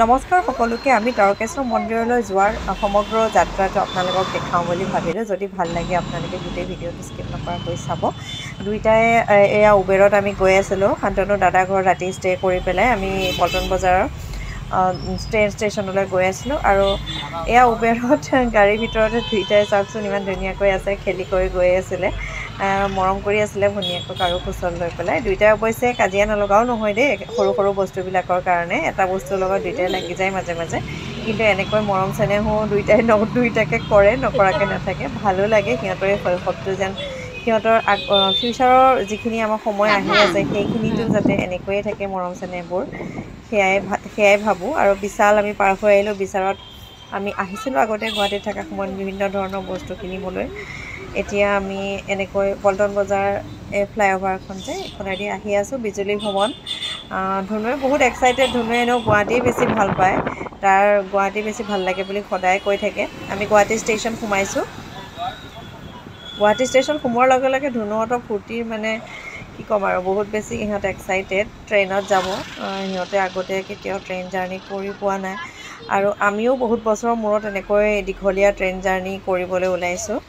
নমস্কাৰ সকলোকে আমি তাৰকেশ্বৰ মন্দিৰলৈ যোৱাৰ সমগ্ৰ যাত্ৰাটো আপোনালোকক দেখাওঁ বুলি ভাবিলোঁ যদি ভাল লাগে আপোনালোকে গোটেই ভিডিঅ'টো স্কিপ নকৰাকৈ চাব দুইটাই এয়া উবেৰত আমি গৈ আছিলোঁ শান্তনু দাদা ঘৰ ৰাতি ষ্টে কৰি পেলাই আমি পল্টন বজাৰৰ ট্ৰেইন ষ্টেচনলৈ গৈ আছিলোঁ আৰু এয়া উবেৰত গাড়ীৰ ভিতৰতে দুইটাই চাওকচোন ইমান ধুনীয়াকৈ আছে খেলি কৰি গৈ আছিলে মৰম কৰি আছিলে ভনীয়েকক আৰু কোচত লৈ পেলাই দুইটাই অৱশ্যে কাজিয়া নলগাও নহয় দেই সৰু সৰু বস্তুবিলাকৰ কাৰণে এটা বস্তুৰ লগত দুইটাই লাগি যায় মাজে মাজে কিন্তু এনেকৈ মৰম চেনেহো দুইটাকে কৰে নকৰাকৈ নাথাকে ভালো লাগে সিহঁতৰ এই শৈশৱটো যেন সিহঁতৰ ফিউচাৰৰ যিখিনি আমাৰ সময় আহি আছে সেইখিনিতো যাতে এনেকৈয়ে থাকে মৰম চেনেহবোৰ সেয়াই ভাবোঁ আৰু বিশাল আমি পাৰ হৈ আহিলোঁ বিশালত আমি আহিছিলোঁ আগতে গুৱাহাটীত থকা সময়ত বিভিন্ন ধৰণৰ বস্তু কিনিবলৈ এতিয়া আমি এনেকৈ পল্টন বজাৰ এই ফ্লাইঅভাৰখন যে এইখনেদি আহি আছোঁ বিজুলী ভৱন ধুনুৱে বহুত এক্সাইটেড ধুনুৱে এনেও গুৱাহাটী বেছি ভাল পায় তাৰ গুৱাহাটী বেছি ভাল লাগে বুলি সদায় কৈ থাকে আমি গুৱাহাটী ষ্টেচন সোমাইছোঁ গুৱাহাটী ষ্টেচন সোমোৱাৰ লগে লগে ধুনুহঁতৰ ফূৰ্তিৰ মানে কি ক'ম আৰু বহুত বেছি ইহঁত এক্সাইটেড ট্ৰেইনত যাব সিহঁতে আগতে কেতিয়াও ট্ৰেইন জাৰ্ণি কৰি পোৱা নাই আৰু আমিও বহুত বছৰৰ মূৰত এনেকৈ দীঘলীয়া ট্ৰেইন জাৰ্ণি কৰিবলৈ ওলাইছোঁ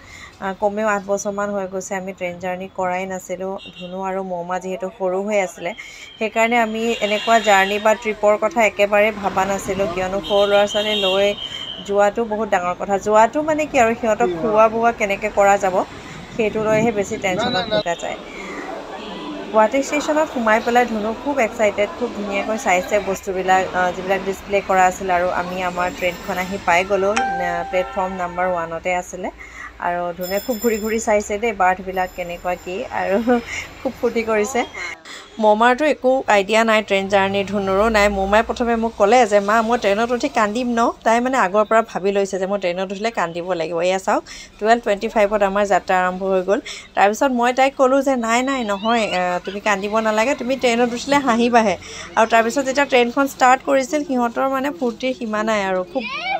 কমেও 8 বছৰমান হৈ গৈছে আমি ট্ৰেইন জাৰ্ণি কৰাই নাছিলোঁ ধুনু আৰু মৌমা যিহেতু সৰু হৈ আছিলে সেইকাৰণে আমি এনেকুৱা জাৰ্ণি বা ট্ৰিপৰ কথা একেবাৰে ভবা নাছিলোঁ কিয়নো সৰু ল'ৰা ছোৱালী লৈ যোৱাটো বহুত ডাঙৰ কথা যোৱাটো মানে কি আৰু সিহঁতক খোৱা বোৱা কেনেকৈ কৰা যাব সেইটো লৈহে বেছি টেনশ্যনত ভোগা যায় গুৱাহাটী ষ্টেচনত সোমাই পেলাই ধুনু খুব এক্সাইটেড খুব ধুনীয়াকৈ চাইছে বস্তুবিলাক যিবিলাক ডিছপ্লে কৰা আছিল আৰু আমি আমাৰ ট্ৰেইনখন আহি পাই গ'লোঁ প্লেটফৰ্ম নাম্বাৰ 1তে আছিলে আৰু ধুনুৱে খুব ঘূৰি ঘূৰি চাইছে দেই বাৰ্থবিলাক কেনেকুৱা কি আৰু খুব ফূৰ্তি কৰিছে মৌমাৰতো একো আইডিয়া নাই ট্ৰেইন জাৰ্ণি ধুনুৰো নাই মৌমাই প্ৰথমে মোক ক'লে যে মা মই ট্ৰেইনত উঠি কান্দিম ন তাই মানে আগৰ পৰা ভাবি লৈছে যে মই ট্ৰেইনত উঠিলে কান্দিব লাগিব এয়া চাওক 12:25ত আমাৰ যাত্ৰা আৰম্ভ হৈ গ'ল তাৰপিছত মই তাইক ক'লোঁ যে নাই নহয় তুমি কান্দিব নালাগে তুমি ট্ৰেইনত উঠিলে হাঁহিবাহে আৰু তাৰপিছত যেতিয়া ট্ৰেইনখন ষ্টাৰ্ট কৰিছিল সিহঁতৰ মানে ফূৰ্তিৰ সীমা নাই আৰু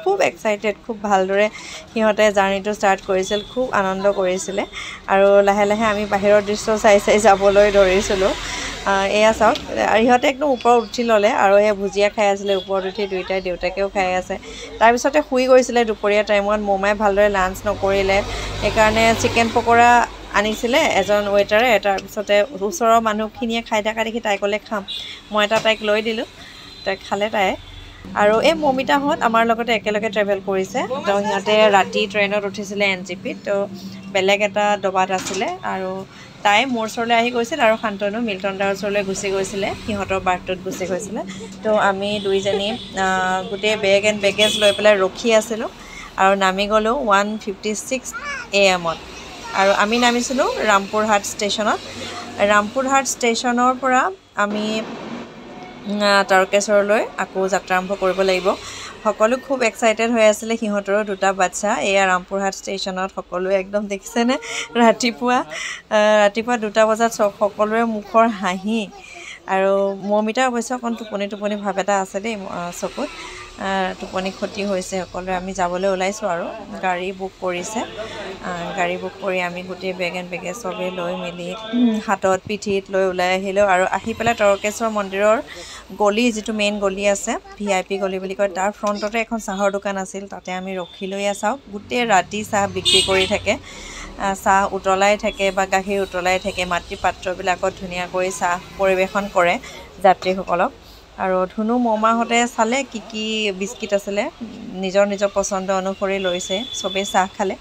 খুব এক্সাইটেড খুব ভালদৰে সিহঁতে জাৰ্ণিটো ষ্টাৰ্ট কৰিছিল খুব আনন্দ কৰিছিলে আৰু লাহে লাহে আমি বাহিৰৰ দৃশ্য চাই যাবলৈ ধৰিছিলোঁ এয়া চাওক আৰু ইহঁতে একদম ওপৰত উঠি ল'লে আৰু সেই ভুজিয়া খাই আছিলে ওপৰত উঠি দুইটাই দেউতাকেও খাই আছে তাৰপিছতে শুই গৈছিলে দুপৰীয়া টাইমত মৌমাই ভালদৰে লাঞ্চ নকৰিলে সেইকাৰণে চিকেন পকৰা আনিছিলে এজন ৱেইটাৰে তাৰপিছতে ওচৰৰ মানুহখিনিয়ে খাই থকা দেখি তাই ক'লে খাম মই এটা তাইক লৈ দিলোঁ তাইক খালে তাই আৰু এই মৌমিতাহঁত আমাৰ লগতে একেলগে ট্ৰেভেল কৰিছে তো সিহঁতে ৰাতি ট্ৰেইনত উঠিছিলে NGPত তো বেলেগ এটা ডবাত আছিলে আৰু তাই মোৰ ওচৰলৈ আহি গৈছিল আৰু শান্তনু মিল্টন দাৰ ওচৰলৈ গুচি গৈছিলে সিহঁতৰ বাৰ্থটোত গুচি গৈছিলে তো আমি দুইজনী গোটেই বেগ এণ্ড বেগেজ লৈ পেলাই ৰখি আছিলোঁ আৰু নামি গ'লোঁ 1:56 AM আৰু আমি নামিছিলোঁ ৰামপুৰহাট ষ্টেচনত ৰামপুৰহাট ষ্টেচনৰ পৰা আমি তাৰকেশ্বৰলৈ আকৌ যাত্ৰা আৰম্ভ কৰিব লাগিব সকলো খুব এক্সাইটেড হৈ আছিলে সিহঁতৰো দুটা বাচ্চা এয়া ৰামপুৰহাট ষ্টেচনত সকলোৱে একদম দেখিছেনে ৰাতিপুৱা 2টা বজাত সকলোৰে মুখৰ হাঁহি আৰু মৌমিতাৰ অৱশ্যে অকণ টোপনি ভাৱ এটা আছে দেই চকুত টোপনি ক্ষতি হৈছে সকলোৱে আমি যাবলৈ ওলাইছোঁ আৰু গাড়ী বুক কৰিছে গাড়ী বুক কৰি আমি গোটেই বেগ এণ্ড বেগেজ চবেই লৈ মেলি হাতত পিঠিত লৈ ওলাই আহিলোঁ আৰু আহি পেলাই তাৰকেশ্বৰ মন্দিৰৰ গলি যিটো মেইন গলি আছে VIP গলি বুলি কয় তাৰ ফ্ৰণ্টতে এখন চাহৰ দোকান আছিল তাতে আমি ৰখিলৈ চাওক গোটেই ৰাতি চাহ বিক্ৰী কৰি থাকে চাহ উতলাই থাকে বা গাখীৰ উতলাই থাকে মাটিৰ পাত্ৰবিলাকত ধুনীয়াকৈ চাহ পৰিৱেশন কৰে যাত্ৰীসকলক আৰু ধুনু মৌমাহঁতে চালে কি বিস্কিট আছিলে নিজৰ পচন্দ অনুসৰি লৈছে চবেই চাহ খালে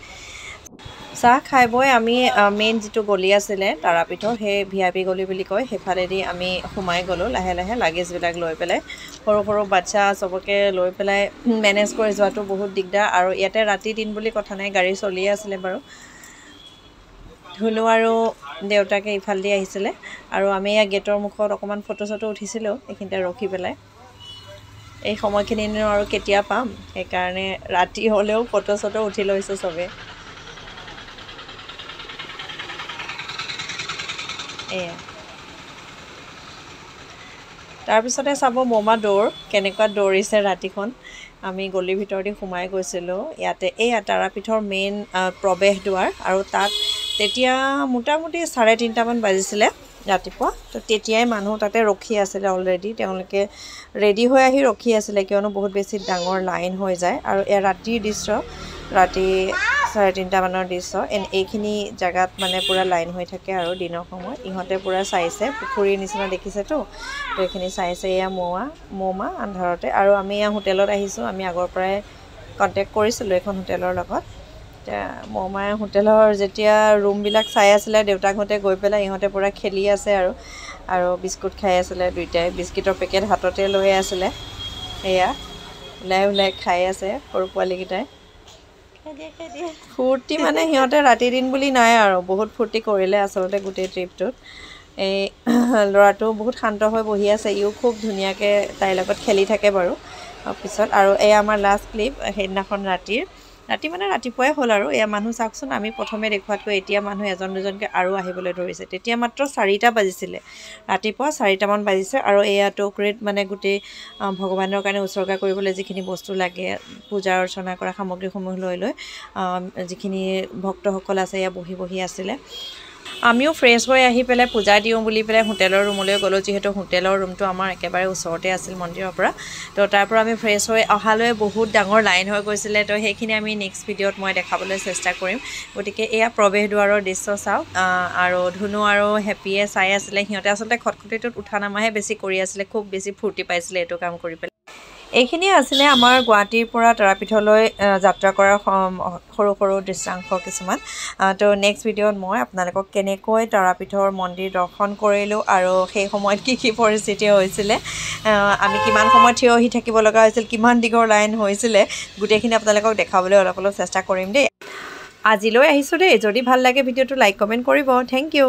চাহ খাই বৈ আমি মেইন যিটো গলি আছিলে তাৰাপীঠৰ সেই VIP গলি বুলি কয় সেইফালেদি আমি সোমাই গ'লোঁ লাহে লাহে লাগেজবিলাক লৈ পেলাই সৰু বাচ্চা চবকে লৈ পেলাই মেনেজ কৰি যোৱাটো বহুত দিগদাৰ আৰু ইয়াতে ৰাতি দিন বুলি কথা নাই গাড়ী চলিয়ে আছিলে বাৰু ধুনু আৰু দেউতাকে ইফালেদি আহিছিলে আৰু আমি ইয়াৰ গেটৰ মুখত অকণমান ফটো চটো উঠিছিলোঁ এইখিনিতে ৰখি পেলাই এই সময়খিনিনো আৰু কেতিয়া পাম সেইকাৰণে ৰাতি হ'লেও ফটো চটো উঠি লৈছোঁ চবেই এয়া তাৰপিছতে চাব মৌমা দৌৰ কেনেকুৱা দৌৰিছে ৰাতিখন আমি গলিৰ ভিতৰদি সোমাই গৈছিলোঁ ইয়াতে এই তাৰাপীঠৰ মেইন প্ৰৱেশ দুৱাৰ আৰু তাত তেতিয়া মোটামুটি 3:30মান বাজিছিলে ৰাতিপুৱা তো তেতিয়াই মানুহ তাতে ৰখি আছিলে অলৰেডি তেওঁলোকে ৰেডি হৈ আহি ৰখি আছিলে কিয়নো বহুত বেছি ডাঙৰ লাইন হৈ যায় আৰু এয়া ৰাতিৰ দৃশ্য ৰাতি 3:30 মানৰ দৃশ্য এইখিনি জেগাত মানে পুৰা লাইন হৈ থাকে আৰু দিনৰ সময়ত ইহঁতে পুৰা চাইছে পুখুৰীৰ নিচিনা দেখিছেতো তো এইখিনি চাইছে এয়া মৌমা আন্ধাৰতে আৰু আমি এয়া হোটেলত আহিছোঁ আমি আগৰ পৰাই কণ্টেক্ট কৰিছিলোঁ এখন হোটেলৰ লগত এতিয়া মৌমাই হোটেলৰ যেতিয়া ৰুমবিলাক চাই আছিলে দেউতাকহঁতে গৈ পেলাই ইহঁতে পুৰা খেলি আছে আৰু বিস্কুট খাই আছিলে দুইটাই বিস্কুটৰ পেকেট হাততে লৈ আছিলে এয়া ওলাই খাই আছে সৰু পোৱালীকেইটাই ফূৰ্তি মানে সিহঁতে ৰাতি দিন বুলি নাই আৰু বহুত ফূৰ্তি কৰিলে আচলতে গোটেই ট্ৰিপটোত এই ল'ৰাটো বহুত শান্ত হৈ বহি আছে ইও খুব ধুনীয়াকৈ তাইৰ লগত খেলি থাকে বাৰু পিছত আৰু এই আমাৰ লাষ্ট ক্লিপ সেইদিনাখন ৰাতি মানে ৰাতিপুৱাই হ'ল আৰু এয়া মানুহ চাওকচোন আমি প্ৰথমে দেখুৱাতকৈ এতিয়া মানুহ এজন দুজনকৈ আৰু আহিবলৈ ধৰিছে তেতিয়া মাত্ৰ 4টা বাজিছিলে ৰাতিপুৱা 4টামান বাজিছে আৰু এয়া টকৰিত মানে গোটেই ভগৱানৰ কাৰণে উৎসৰ্গা কৰিবলৈ যিখিনি বস্তু লাগে পূজা অৰ্চনা কৰা সামগ্ৰীসমূহ লৈ যিখিনি ভক্তসকল আছে এয়া বহি আছিলে আমিও ফ্ৰেছ হৈ আহি পেলাই পূজা দিওঁ বুলি পেলাই হোটেলৰ ৰুমলৈ গ'লোঁ যিহেতু হোটেলৰ ৰুমটো আমাৰ একেবাৰে ওচৰতে আছিল মন্দিৰৰ পৰা তো তাৰ পৰা আমি ফ্ৰেছ হৈ অহালৈ বহুত ডাঙৰ লাইন হৈ গৈছিলে তো সেইখিনি আমি নেক্সট ভিডিঅ'ত মই দেখাবলৈ চেষ্টা কৰিম গতিকে এয়া প্ৰৱেশ দুৱাৰৰ দৃশ্য চাওক আৰু ধুনু আৰু হেপিয়ে চাই আছিলে সিহঁতে আচলতে খটখটিটোত উঠা নামাহে বেছি কৰি আছিলে খুব বেছি ফূৰ্তি পাইছিলে এইটো কাম কৰি পেলাই এইখিনিয়ে আছিলে আমাৰ গুৱাহাটীৰ পৰা তাৰাপীঠলৈ যাত্ৰা কৰাৰ সৰু দৃশ্যাংশ কিছুমান তো নেক্সট ভিডিঅ'ত মই আপোনালোকক কেনেকৈ তাৰাপীঠৰ মন্দিৰ দৰ্শন কৰিলোঁ আৰু সেই সময়ত কি পৰিস্থিতি হৈছিলে আমি কিমান সময় থিয় হৈ থাকিব লগা হৈছিল কিমান দীঘল লাইন হৈছিলে গোটেইখিনি আপোনালোকক দেখাবলৈ অলপ চেষ্টা কৰিম দেই আজিলৈ আহিছোঁ দেই যদি ভাল লাগে ভিডিঅ'টো লাইক কমেণ্ট কৰিব থেংক ইউ